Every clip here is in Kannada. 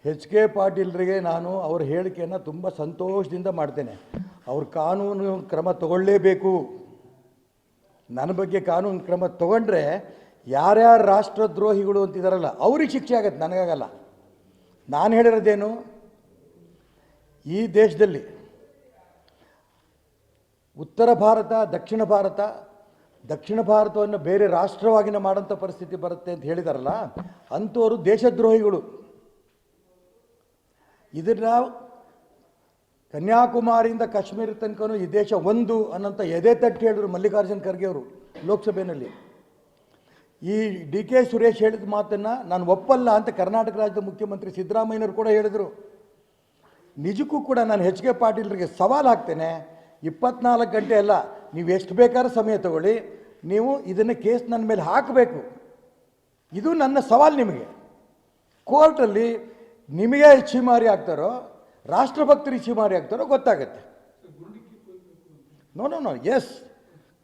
ಎಚ್ ಕೆ ಪಾಟೀಲ್ರಿಗೆ ನಾನು ಅವ್ರ ಹೇಳಿಕೆಯನ್ನು ತುಂಬ ಸಂತೋಷದಿಂದ ಮಾಡ್ತೇನೆ. ಅವ್ರ ಕಾನೂನು ಕ್ರಮ ತಗೊಳ್ಳೇಬೇಕು. ನನ್ನ ಬಗ್ಗೆ ಕಾನೂನು ಕ್ರಮ ತಗೊಂಡ್ರೆ ಯಾರ್ಯಾರು ರಾಷ್ಟ್ರದ್ರೋಹಿಗಳು ಅಂತಿದ್ದಾರಲ್ಲ ಅವ್ರಿಗೆ ಶಿಕ್ಷೆ ಆಗತ್ತೆ, ನನಗಾಗಲ್ಲ. ನಾನು ಹೇಳಿರೋದೇನು, ಈ ದೇಶದಲ್ಲಿ ಉತ್ತರ ಭಾರತ ದಕ್ಷಿಣ ಭಾರತವನ್ನು ಬೇರೆ ರಾಷ್ಟ್ರವಾಗಿನ ಮಾಡೋಂಥ ಪರಿಸ್ಥಿತಿ ಬರುತ್ತೆ ಅಂತ ಹೇಳಿದಾರಲ್ಲ, ಅಂಥವರು ದೇಶದ್ರೋಹಿಗಳು. ಇದನ್ನು ಕನ್ಯಾಕುಮಾರಿಯಿಂದ ಕಾಶ್ಮೀರ ತನಕನೂ ಈ ದೇಶ ಒಂದು ಅನ್ನೋಂಥ ಎದೆ ತಟ್ಟಿ ಹೇಳಿದ್ರು ಮಲ್ಲಿಕಾರ್ಜುನ್ ಖರ್ಗೆ ಅವರು ಲೋಕಸಭೆಯಲ್ಲಿ. ಈ ಡಿ ಕೆ ಸುರೇಶ್ ಹೇಳಿದ ಮಾತನ್ನು ನಾನು ಒಪ್ಪಲ್ಲ ಅಂತ ಕರ್ನಾಟಕ ರಾಜ್ಯದ ಮುಖ್ಯಮಂತ್ರಿ ಸಿದ್ದರಾಮಯ್ಯನವರು ಕೂಡ ಹೇಳಿದರು. ನಿಜಕ್ಕೂ ಕೂಡ ನಾನು ಎಚ್ ಕೆ ಪಾಟೀಲ್ರಿಗೆ ಸವಾಲು ಹಾಕ್ತೇನೆ, 24 ಗಂಟೆ ಅಲ್ಲ, ನೀವು ಎಷ್ಟು ಬೇಕಾದ್ರೂ ಸಮಯ ತಗೊಳ್ಳಿ, ನೀವು ಇದನ್ನು ಕೇಸ್ ನನ್ನ ಮೇಲೆ ಹಾಕಬೇಕು. ಇದು ನನ್ನ ಸವಾಲು ನಿಮಗೆ. ಕೋರ್ಟಲ್ಲಿ ನಿಮಗೆ ಛೀಮಾರಿ ಆಗ್ತಾರೋ ರಾಷ್ಟ್ರಭಕ್ತರಿಗೆ ಛೀಮಾರಿ ಆಗ್ತಾರೋ ಗೊತ್ತಾಗತ್ತೆ. ನೋ ಎಸ್,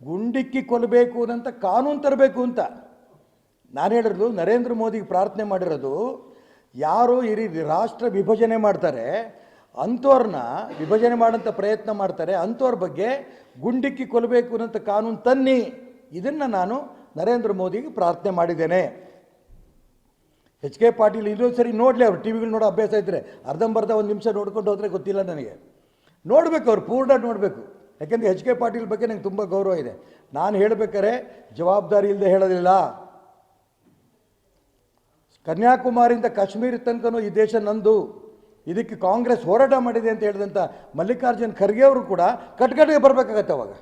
ಗುಂಡಿಕ್ಕಿ ಕೊಲ್ಲಬೇಕು ಅಂತ ಕಾನೂನು ತರಬೇಕು ಅಂತ ನಾನು ಹೇಳಿರೋದು. ನರೇಂದ್ರ ಮೋದಿಗೆ ಪ್ರಾರ್ಥನೆ ಮಾಡಿರೋದು, ಯಾರು ಈ ರಾಷ್ಟ್ರ ವಿಭಜನೆ ಮಾಡ್ತಾರೆ ಅಂಥವ್ರನ್ನ ವಿಭಜನೆ ಮಾಡೋಂಥ ಪ್ರಯತ್ನ ಮಾಡ್ತಾರೆ, ಅಂಥವ್ರ ಬಗ್ಗೆ ಗುಂಡಿಕ್ಕಿ ಕೊಲ್ಲಬೇಕು ಅನ್ನೋಂಥ ಕಾನೂನು ತನ್ನಿ. ಇದನ್ನು ನಾನು ನರೇಂದ್ರ ಮೋದಿಗೆ ಪ್ರಾರ್ಥನೆ ಮಾಡಿದ್ದೇನೆ. ಎಚ್ ಕೆ ಪಾಟೀಲ್ ಇನ್ನೊಂದು ಸರಿ ನೋಡಲಿ, ಅವ್ರು ಟಿ ವಿಗಳು ನೋಡೋ ಅಭ್ಯಾಸ ಇದ್ದರೆ ಅರ್ಧಂಬರ್ಧ ಒಂದು ನಿಮಿಷ ನೋಡ್ಕೊಂಡು ಹೋದರೆ ಗೊತ್ತಿಲ್ಲ ನನಗೆ. ನೋಡಬೇಕು, ಅವ್ರು ಪೂರ್ಣ ನೋಡಬೇಕು. ಯಾಕೆಂದರೆ ಎಚ್ ಕೆ ಪಾಟೀಲ್ ಬಗ್ಗೆ ನನಗೆ ತುಂಬ ಗೌರವ ಇದೆ. ನಾನು ಹೇಳಬೇಕಾದ್ರೆ ಜವಾಬ್ದಾರಿ ಇಲ್ಲದೆ ಹೇಳೋದಿಲ್ಲ. ಕನ್ಯಾಕುಮಾರಿಯಿಂದ ಕಾಶ್ಮೀರ ತನಕನೂ ಈ ದೇಶ ನಂದು, ಇದಕ್ಕೆ ಕಾಂಗ್ರೆಸ್ ಹೋರಾಟ ಮಾಡಿದೆ ಅಂತ ಹೇಳಿದಂಥ ಮಲ್ಲಿಕಾರ್ಜುನ್ ಖರ್ಗೆ ಅವರು ಕೂಡ ಕಟ್ಕಟ್ಟಿಗೆ ಬರಬೇಕಾಗತ್ತೆ. ಅವಾಗ